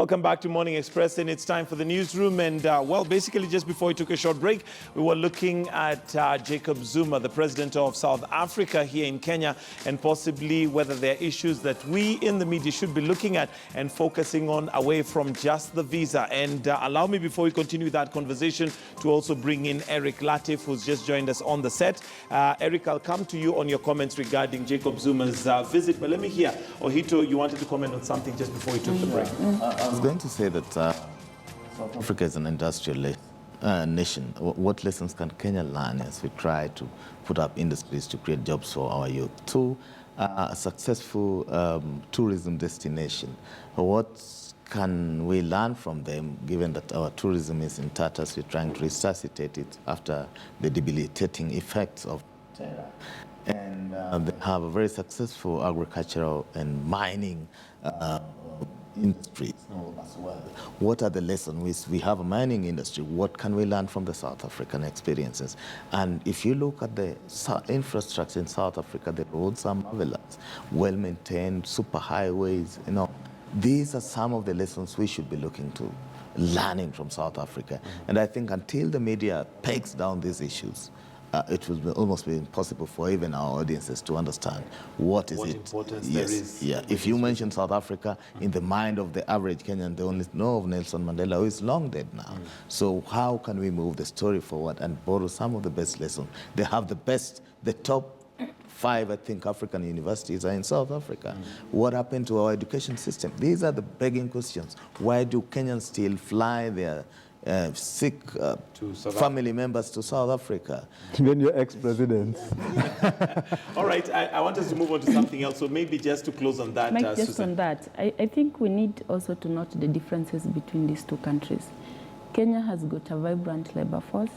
Welcome back to Morning Express, and it's time for the newsroom. And well, basically just before we took a short break, we were looking at Jacob Zuma, the president of South Africa here in Kenya, and possibly whether there are issues that we in the media should be looking at and focusing on away from just the visa. And allow me, before we continue that conversation, to also bring in Eric Latif, who's just joined us on the set. Eric, I'll come to you on your comments regarding Jacob Zuma's visit, but let me hear, Ohito, you wanted to comment on something just before we took the break. I was going to say that South Africa is an industrial nation. What lessons can Kenya learn as we try to put up industries to create jobs for our youth? Two, a successful tourism destination. What can we learn from them, given that our tourism is in tatters? We're trying to resuscitate it after the debilitating effects of terror. And they have a very successful agricultural and mining industries as well. What are the lessons? We have a mining industry. What can we learn from the South African experiences? And if you look at the infrastructure in South Africa, the roads are marvelous, well-maintained, super highways, These are some of the lessons we should be looking to, learning from South Africa. And I think until the media pegs down these issues, it will almost be impossible for even our audiences to understand what importance there is. Yeah. If you mention South Africa, in the mind of the average Kenyan, they only know of Nelson Mandela, who is long dead now. So how can we move the story forward and borrow some of the best lessons? They have the top 5, I think, African universities are in South Africa. What happened to our education system? These are the begging questions. Why do Kenyans still fly their sick family members to South Africa? Even your ex-presidents. All right, I want us to move on to something else. So maybe just to close on that, Mike, just Susan. on that, I think we need also to note the differences between these two countries. Kenya has got a vibrant labor force.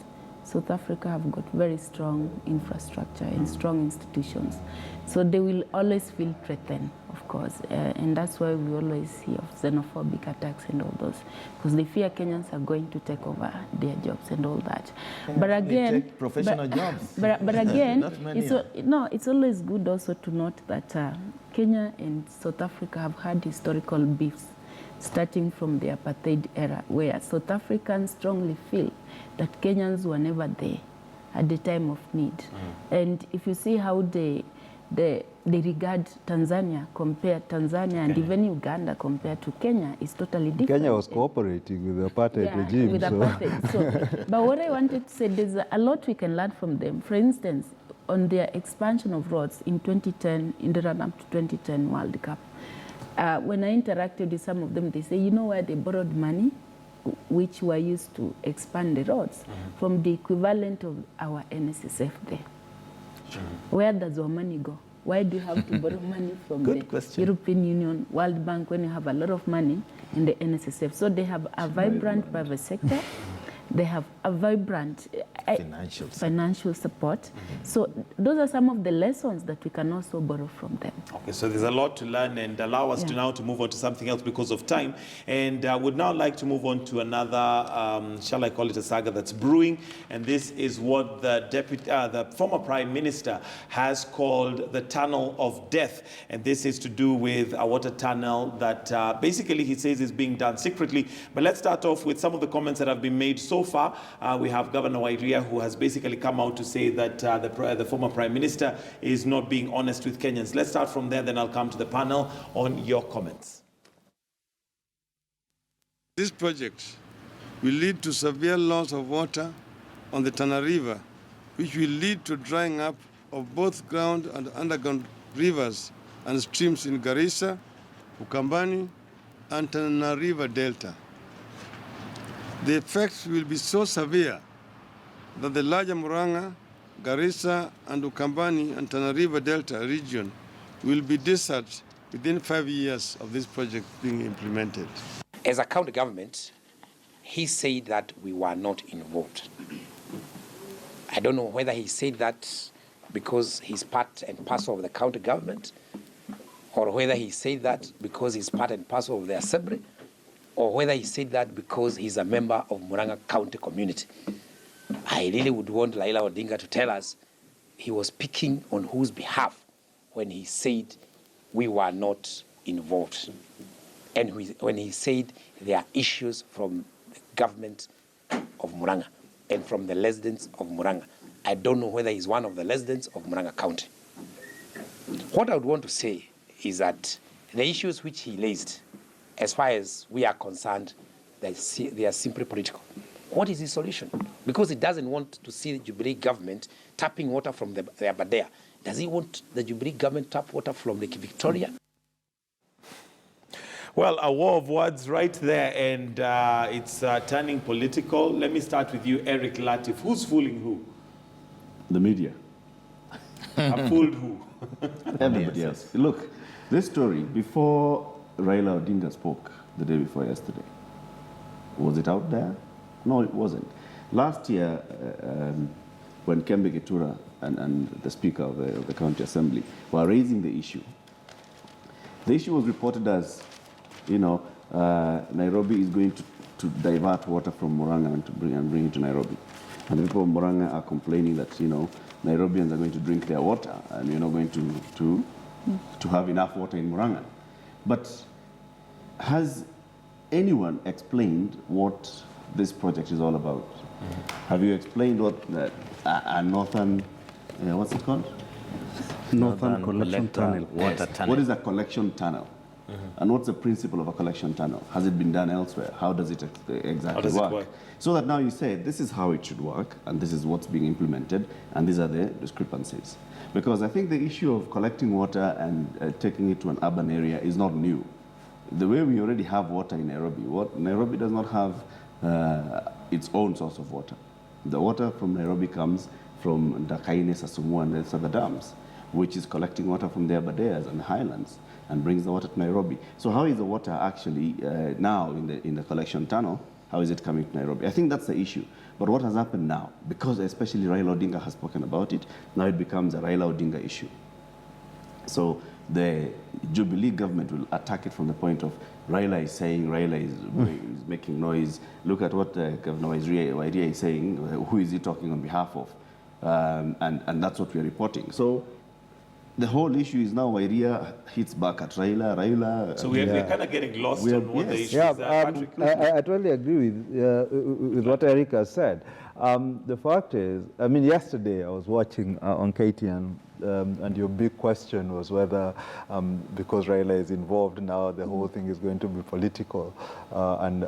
South Africa have got very strong infrastructure and strong institutions. So they will always feel threatened, of course. And that's why we always hear of xenophobic attacks and all those. Because they fear Kenyans are going to take over their jobs and all that. But again, take professional jobs. But again, Not it's always good also to note that Kenya and South Africa have had historical beefs, starting from the apartheid era, where South Africans strongly feel that Kenyans were never there at the time of need. And if you see how they regard Tanzania, and even Uganda compared to Kenya, is totally different. Kenya was cooperating with the apartheid regime. With apartheid. But what I wanted to say, there's a lot we can learn from them. For instance, on their expansion of roads in 2010, in the run-up to 2010 World Cup, when I interacted with some of them, they say, you know where they borrowed money, which were used to expand the roads, from the equivalent of our NSSF there. Where does our money go? Why do you have to borrow money from the European Union, World Bank, when you have a lot of money in the NSSF? So they have a vibrant private sector. They have a vibrant financial support. So those are some of the lessons that we can also borrow from them. Okay, so there's a lot to learn, and allow us to now to move on to something else because of time. And I would now like to move on to another, shall I call it a saga that's brewing. And this is what the former Prime Minister has called the Tunnel of Death. And this is to do with a water tunnel that basically he says is being done secretly. But let's start off with some of the comments that have been made so far. We have Governor Wairia, who has basically come out to say that the former Prime Minister is not being honest with Kenyans. Let's start from there, then I'll come to the panel on your comments. This project will lead to severe loss of water on the Tana River, which will lead to drying up of both ground and underground rivers and streams in Garissa, Ukambani, and Tana River Delta. The effects will be so severe that the larger Murang'a, Garissa, and Ukambani and Tana River Delta region will be desert within 5 years of this project being implemented. As a county government, he said that we were not involved. I don't know whether he said that because he's part and parcel of the county government, or whether he said that because he's part and parcel of the assembly, or whether he said that because he's a member of Murang'a County community. I really would want Raila Odinga to tell us he was speaking on whose behalf when he said we were not involved. And when he said there are issues from the government of Murang'a and from the residents of Murang'a, I don't know whether he's one of the residents of Murang'a County. What I would want to say is that the issues which he raised, as far as we are concerned, they are simply political. What is his solution? Because he doesn't want to see the Jubilee government tapping water from the Aberdare. Does he want the Jubilee government tap water from Lake Victoria? Well, a war of words right there, and it's turning political. Let me start with you, Eric Latif. Who's fooling who? The media. Fooled who? Everybody else. Look, this story, before Raila Odinga spoke the day before yesterday, was it out there? No, it wasn't. Last year, when Kembe Gitura and the Speaker of the County Assembly were raising the issue was reported as, Nairobi is going to divert water from Murang'a and bring it to Nairobi. And the people of Murang'a are complaining that, Nairobians are going to drink their water and we're not going to have enough water in Murang'a. But has anyone explained what this project is all about? Have you explained what a northern, what's it called? Northern collection tunnel. Water tunnel. What is a collection tunnel? And what's the principle of a collection tunnel? Has it been done elsewhere? How does it exactly work? So that now you say, this is how it should work, and this is what's being implemented, and these are the discrepancies. Because I think the issue of collecting water and taking it to an urban area is not new. The way we already have water in Nairobi, Nairobi does not have its own source of water. The water from Nairobi comes from Dakaine, Sasumu, and the other dams, which is collecting water from the Aberdares and highlands and brings the water to Nairobi. So how is the water actually now in the collection tunnel? How is it coming to Nairobi? I think that's the issue. But what has happened now, because especially Raila Odinga has spoken about it, now it becomes a Raila Odinga issue. So the Jubilee government will attack it from the point of Raila is saying, Raila is making noise. Look at what Governor Wairia is saying. Who is he talking on behalf of? And that's what we are reporting. So the whole issue is now Wairia hits back at Raila. So we're kind of getting lost on what the issue is. Patrick? I totally agree with what Eric has said. The fact is, yesterday I was watching on KTN, and your big question was whether, because Raila is involved now, the whole thing is going to be political, and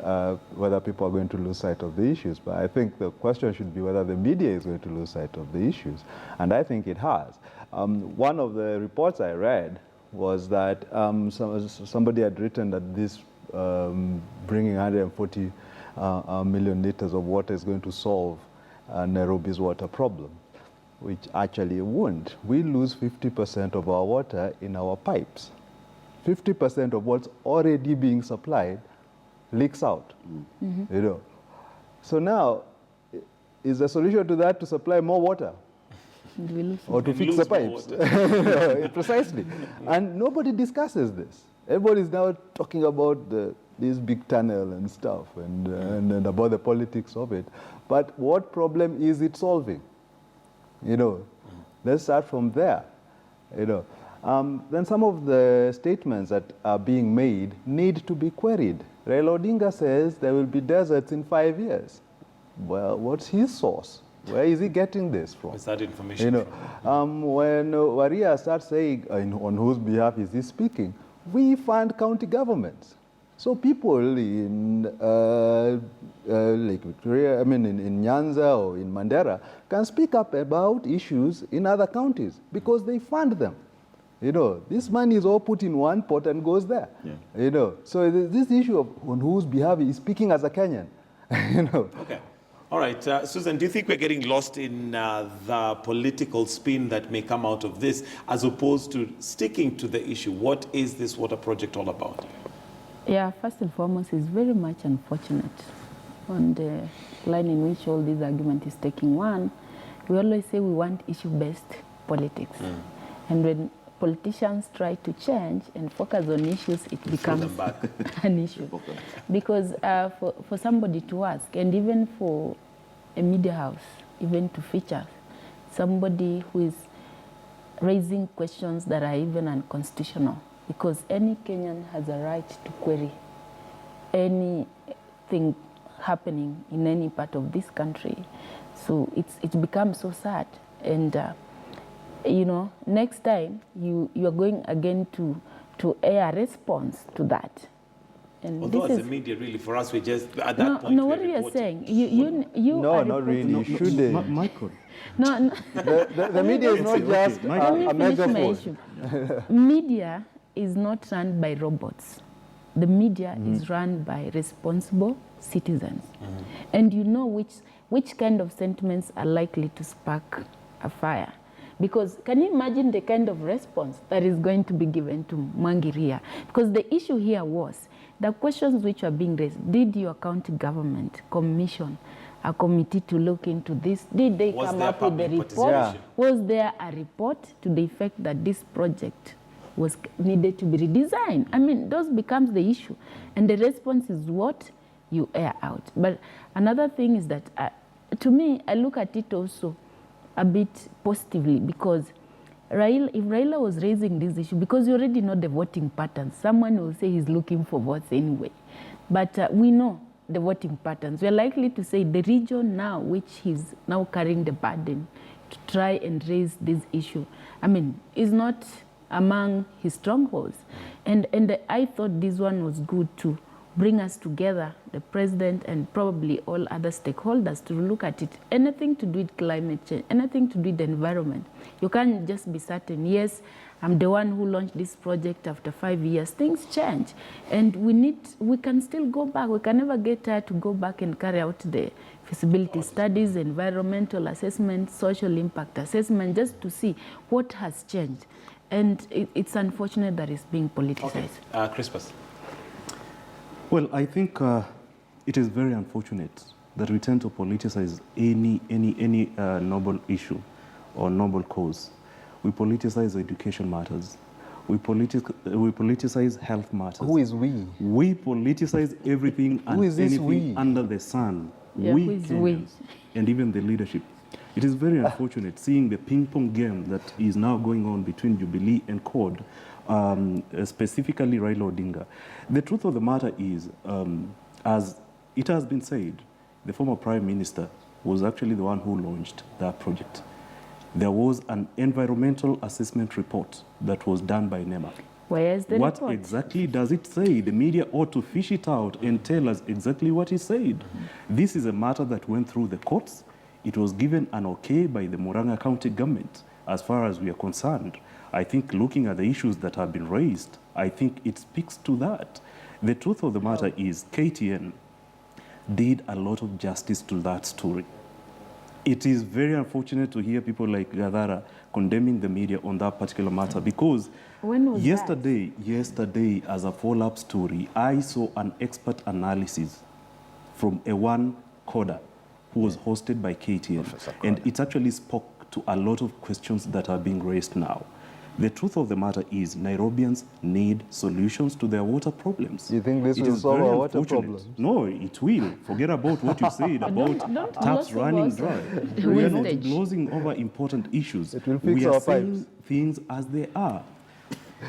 whether people are going to lose sight of the issues. But I think the question should be whether the media is going to lose sight of the issues, and I think it has. One of the reports I read was that somebody had written that this bringing 140 million liters of water is going to solve Nairobi's water problem, which actually won't. We lose 50% of our water in our pipes. 50% of what's already being supplied leaks out. So now, is the solution to that to supply more water? Or to fix the pipes? Precisely. And nobody discusses this. Everybody's now talking about this big tunnel and stuff and about the politics of it. But what problem is it solving? Let's start from there. Then some of the statements that are being made need to be queried. Raila Odinga says there will be deserts in 5 years. Well, what's his source? Where is he getting this from? Where's that information from? When Waria starts saying on whose behalf is he speaking, we fund county governments. So people in Lake Victoria, in Nyanza or in Mandera can speak up about issues in other counties because they fund them. This money is all put in one pot and goes there. So this issue of on whose behalf he is speaking as a Kenyan. Okay. All right, Susan, do you think we're getting lost in the political spin that may come out of this, as opposed to sticking to the issue? What is this water project all about? Yeah, first and foremost, it's very much unfortunate on the line in which all this argument is taking. One, we always say we want issue-based politics. And when politicians try to change and focus on issues, it becomes an issue. Because for somebody to ask, and even for a media house, even to feature somebody who is raising questions that are even unconstitutional, because any Kenyan has a right to query anything happening in any part of this country. So it's become so sad. And you know, next time you are going again to air a response to that. And although this as is, the media, really, for us, we just, at that point, no, we what we are reported. saying, you No, are not reporting- really. Should they? Michael. No, The media is not just let me a finish my megaphone. issue. Media is not run by robots. The media is run by responsible citizens. And you know which kind of sentiments are likely to spark a fire. Because can you imagine the kind of response that is going to be given to Mangiria? Because the issue here was the questions which are being raised. Did your county government commission a committee to look into this? Did they Was come there up with the public report? participation? Was there a report to the effect that this project was needed to be redesigned? I mean, those becomes the issue. And the response is what you air out. But another thing is that, to me, I look at it also a bit positively, because if Raila was raising this issue, because you already know the voting patterns, someone will say he's looking for votes anyway. But we know the voting patterns. We're likely to say the region now, which he's now carrying the burden to try and raise this issue, I mean, is not among his strongholds. And I thought this one was good to bring us together, the president and probably all other stakeholders, to look at it. Anything to do with climate change, anything to do with the environment. You can't just be certain, yes, I'm the one who launched this project after 5 years. Things change. And we can still go back. We can never get tired to go back and carry out the feasibility studies, environmental assessment, social impact assessment, just to see what has changed. And it's unfortunate that it's being politicized. Okay. Crispus. Well, I think it is very unfortunate that we tend to politicize any noble issue or noble cause. We politicize education matters. We politicize health matters. Who is we? We politicize everything and is this anything we? under the sun. Yeah, we who is Kenyans, we? and even the leadership. It is very unfortunate seeing the ping-pong game that is now going on between Jubilee and CORD, specifically Raila Odinga. The truth of the matter is, as it has been said, the former Prime Minister was actually the one who launched that project. There was an environmental assessment report that was done by NEMA. Where is the What report? exactly does it say? The media ought to fish it out and tell us exactly what it said. This is a matter that went through the courts. It was given an okay by the Murang'a County government. As far as we are concerned, I think looking at the issues that have been raised, I think it speaks to that. The truth of the matter is KTN did a lot of justice to that story. It is very unfortunate to hear people like Gadara condemning the media on that particular matter, because When was yesterday, as a follow-up story, I saw an expert analysis from a one coder who was hosted by KTN, and it actually spoke to a lot of questions that are being raised now. The truth of the matter is Nairobians need solutions to their water problems. You think this It will is solve very our water unfortunate. problems? No, it will. Forget about what you said about don't taps gloss running over dry. We are not wastage. glossing over important issues. It will fix we are our saying pipes. things as they are.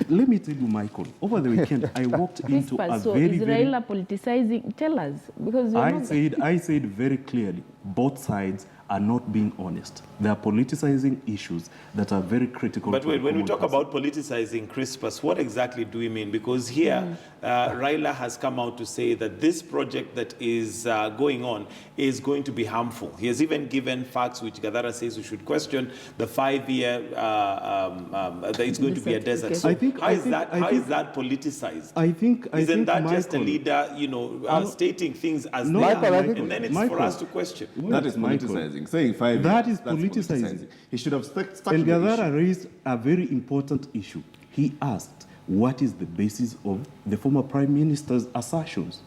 Let me tell you, Michael, over the weekend, I walked into a So very, is very... Raila politicizing? Tell us, because you're not... I said very clearly, both sides are not being honest. They are politicizing issues that are very critical. But to wait, the when we common talk person. about politicizing Crispus, what exactly do we mean? Because here, Raila has come out to say that this project that is going on is going to be harmful. He has even given facts which Gadara says we should question. The 5-year, that it's going to be a desert. So I think- how I is think- that? I How think- is that politicized? think, Isn't that just a Michael, leader, stating things as No, they Michael, I are, think- and then it's Michael, for us to question? That is Michael. politicizing. Saying 5 That years, is that's politicizing. He should have stuck And to the Gadara issue. raised a very important issue. He asked, what is the basis of the former Prime Minister's assertions?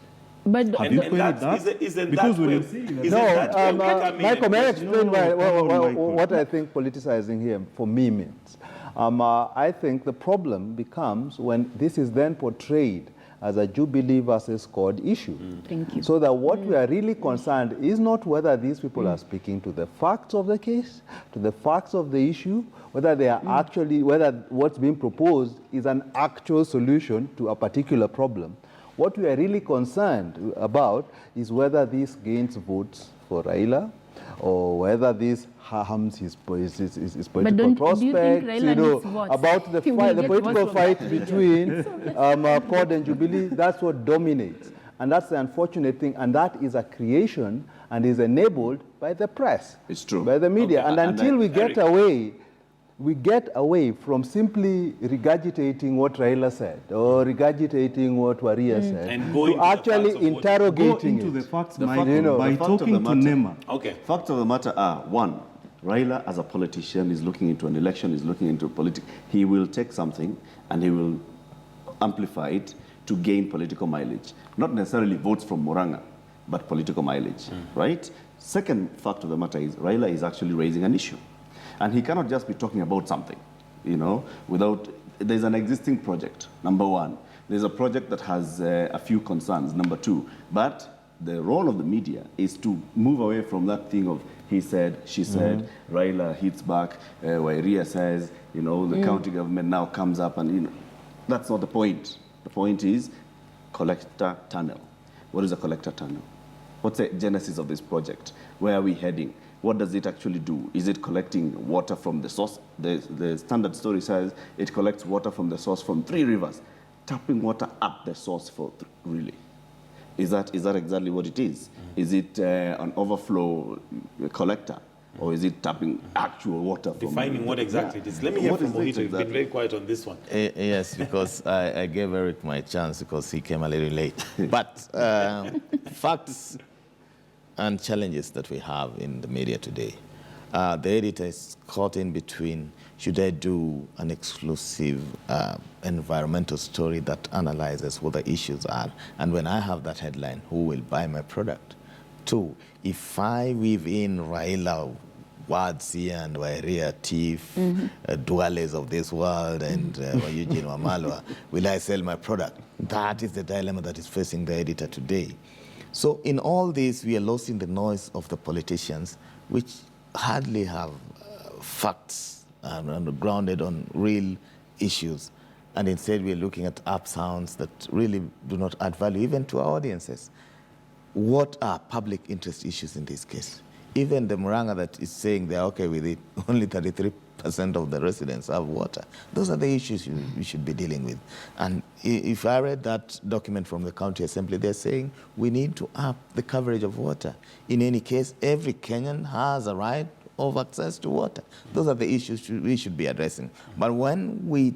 But Have you And queried that's- that? isn't Because that when where- you say that- isn't No, that where we come in Michael, and may I question? explain Michael. what I think politicizing here for me means? I think the problem becomes when this is then portrayed as a Jubilee versus CORD issue. Thank you. So that what we are really concerned is not whether these people are speaking to the facts of the case, to the facts of the issue, whether they are actually, whether what's being proposed is an actual solution to a particular problem. What we are really concerned about is whether this gains votes for Raila, or whether this harms his political prospects, about the fight, the political fight between Accord and Jubilee. That's what dominates. And that's the unfortunate thing, and that is a creation and is enabled by the press. It's true. By the media. Okay. And until we get away from simply regurgitating what Raila said or regurgitating what Waria said, and to actually interrogating go into it. the facts, The Michael, by talking to Nema. Okay. Facts of the matter are, one, Raila as a politician is looking into an election, is looking into politics. He will take something and he will amplify it to gain political mileage. Not necessarily votes from Murang'a, but political mileage, right? Second fact of the matter is Raila is actually raising an issue. And he cannot just be talking about something, without, there's an existing project, number one. There's a project that has a few concerns, number two. But the role of the media is to move away from that thing of he said, she said, Raila hits back, Wairia says, the county government now comes up and, that's not the point. The point is collector tunnel. What is a collector tunnel? What's the genesis of this project? Where are we heading? What does it actually do? Is it collecting water from the source? The standard story says it collects water from the source from 3 rivers, tapping water up the source for really. Is that exactly what it is? Is it an overflow collector? Or is it tapping actual water from... Defining what exactly it is. Let me hear from Mohito. You've been very quiet on this one. Yes, because I gave Eric my chance because he came a little late. But facts and challenges that we have in the media today. The editor is caught in between, should I do an exclusive environmental story that analyzes what the issues are? And when I have that headline, who will buy my product? 2, if I weave in Raila words here and Wairia thief, Duales of this world, and Eugene Wamalwa, will I sell my product? That is the dilemma that is facing the editor today. So in all this, we are lost in the noise of the politicians, which hardly have facts and grounded on real issues. And instead, we are looking at up sounds that really do not add value, even to our audiences. What are public interest issues in this case? Even the Murang'a that is saying they're okay with it, only 33% of the residents have water. Those are the issues we should be dealing with. And if I read that document from the county assembly, they're saying we need to up the coverage of water. In any case, every Kenyan has a right of access to water. Those are the issues we should be addressing. But when we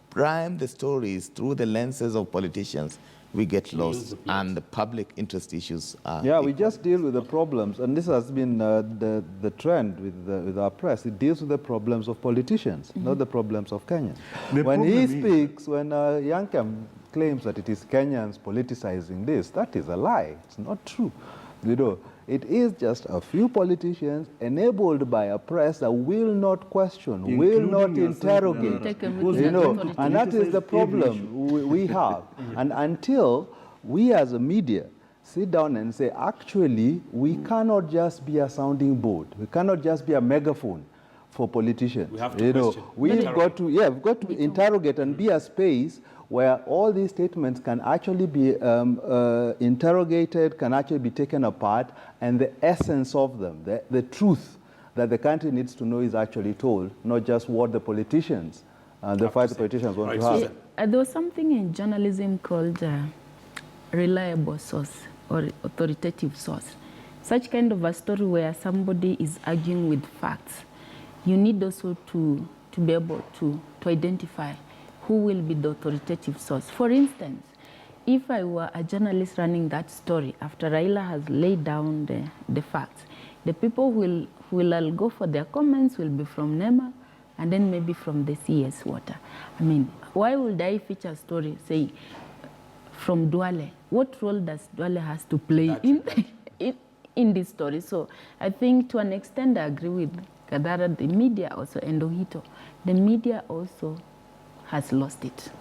prime the stories through the lenses of politicians, we get lost, and the public interest issues are... Yeah, we just deal with the problems, and this has been the trend with our press. It deals with the problems of politicians, not the problems of Kenyans. When he speaks, when Yankem claims that it is Kenyans politicizing this, that is a lie. It's not true. It is just a few politicians enabled by a press that will not question, will not interrogate, and that is the problem we have. And until we as a media sit down and say, actually, we cannot just be a sounding board. We cannot just be a megaphone for politicians. We have to question. We've got to interrogate and be a space where all these statements can actually be interrogated, can actually be taken apart, and the essence of them, the truth that the country needs to know is actually told, not just what the politicians, the politicians want to have. There was something in journalism called reliable source or authoritative source. Such kind of a story where somebody is arguing with facts. You need also to be able to identify who will be the authoritative source. For instance, if I were a journalist running that story after Raila has laid down the facts, the people who will go for their comments will be from NEMA and then maybe from the CS Water. I mean, why would I feature a story, say, from Duale? What role does Duale has to play in this story? So I think to an extent I agree with Kadara, the media also, and Ohito. The media also has lost it.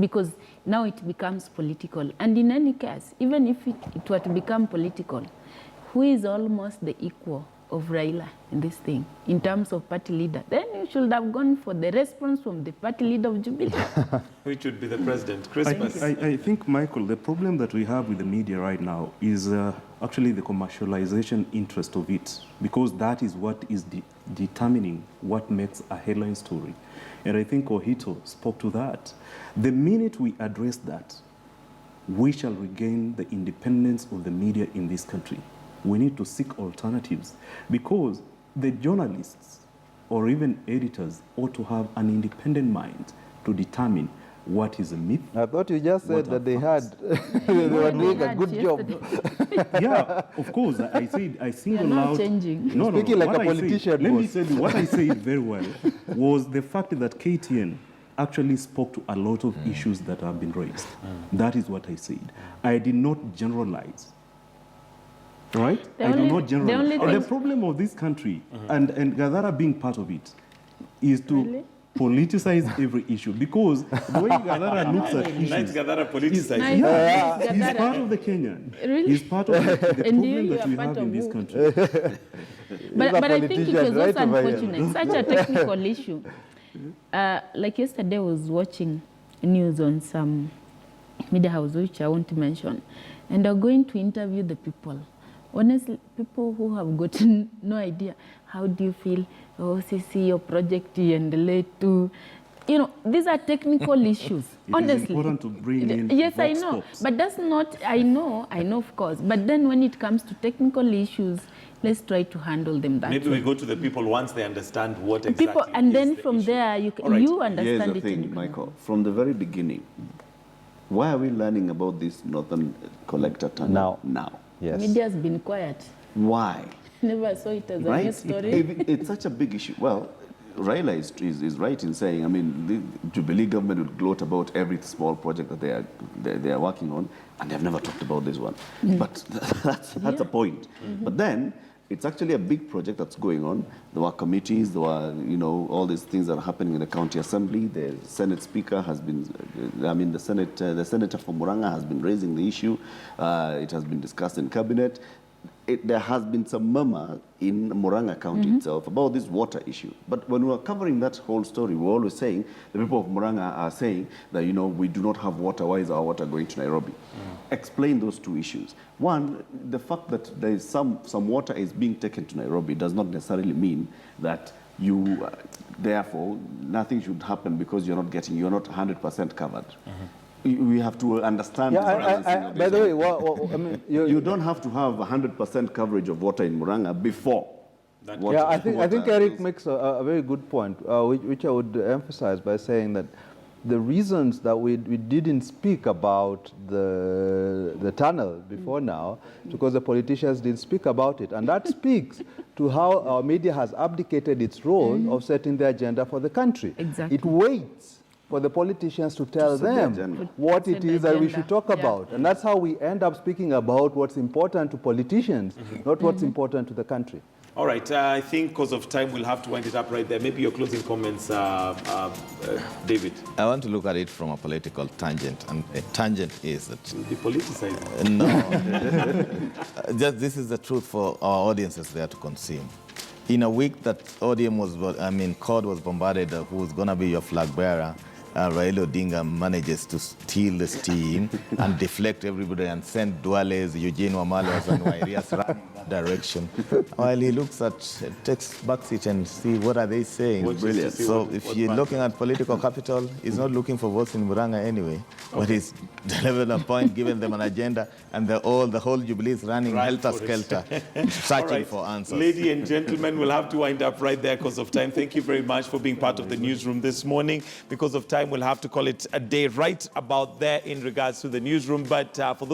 Because now it becomes political. And in any case, even if it were to become political, who is almost the equal of Raila in this thing, in terms of party leader, then you should have gone for the response from the party leader of Jubilee. Which would be the president. Christmas. I think, Michael, the problem that we have with the media right now is actually the commercialization interest of it, because that is what is determining what makes a headline story. And I think Ohito spoke to that. The minute we address that, we shall regain the independence of the media in this country. We need to seek alternatives, because the journalists or even editors ought to have an independent mind to determine what is a myth. I thought you just said that they were doing a good job. Yeah, of course. I single out. Changing. No, Speaking like what a politician. Let me tell you, what I said very well was the fact that KTN actually spoke to a lot of issues that have been raised. That is what I said. I did not generalize. Right? I do not generalize. And the problem of this country, and Gadara being part of it, is to politicize every issue, because the way Gadara looks at issues, Gadara politicized. he's part of the Kenyan. Really? He's part of the problem that we part have of in this who? country. But I think it was right also over here. unfortunate, such a technical issue. Like yesterday, I was watching news on some media house, which I won't mention, and they're going to interview the people. Honestly, people who have gotten no idea, how do you feel? Oh, see your project and relate to, these are technical issues. Honestly, it is important to bring in. Yes, I know, but that's not. I know, of course. But then when it comes to technical issues, let's try to handle them that Maybe way. we go to the people once they understand what exactly People, and is then the from issue. there you Here's understand the it. thing, Michael. From the very beginning, why are we learning about this Northern Collector tunnel now? Yes. Media's been quiet. Why? Never saw it as a Right? news story. It's such a big issue. Well, Raila is right in saying, I mean, the Jubilee government would gloat about every small project that they are working on, and they've never talked about this one. But that's a point. But then, it's actually a big project that's going on. There were committees, there were, all these things that are happening in the county assembly. The Senate Speaker has been, the Senator from Murang'a has been raising the issue. It has been discussed in cabinet. There has been some murmur in Murang'a County itself about this water issue. But when we are covering that whole story, we're always saying, the people of Murang'a are saying that, we do not have water. Why is our water going to Nairobi? Explain those two issues. One, the fact that there is some water is being taken to Nairobi does not necessarily mean that therefore, nothing should happen because you're not 100% covered. We have to understand. By the way, you don't have to have 100% coverage of water in Murang'a before. I think Eric makes a very good point, which I would emphasize by saying that the reasons that we didn't speak about the tunnel before now, because the politicians didn't speak about it, and that speaks to how our media has abdicated its role of setting the agenda for the country. Exactly. It waits for the politicians to tell them what it is that we should talk about. And that's how we end up speaking about what's important to politicians, not what's important to the country. All right, I think because of time, we'll have to wind it up right there. Maybe your closing comments, David. I want to look at it from a political tangent, and a tangent is that... The politicizing. No. Just this is the truth for our audiences there to consume. In a week that CORD was bombarded, who's going to be your flag bearer, Raila Odinga manages to steal the steam and deflect everybody and send Duales, Eugene Wamalas, and Wairias running that direction. While he takes backseat and see what are they saying. Brilliant. So if you're looking at political capital, he's not looking for votes in Murang'a anyway. But he's delivered a point, given them an agenda, and the whole Jubilee is running helter-skelter, searching for answers. Ladies and gentlemen, we'll have to wind up right there because of time. Thank you very much for being part of the newsroom this morning. Because of time, we'll have to call it a day right about there in regards to the newsroom. But for those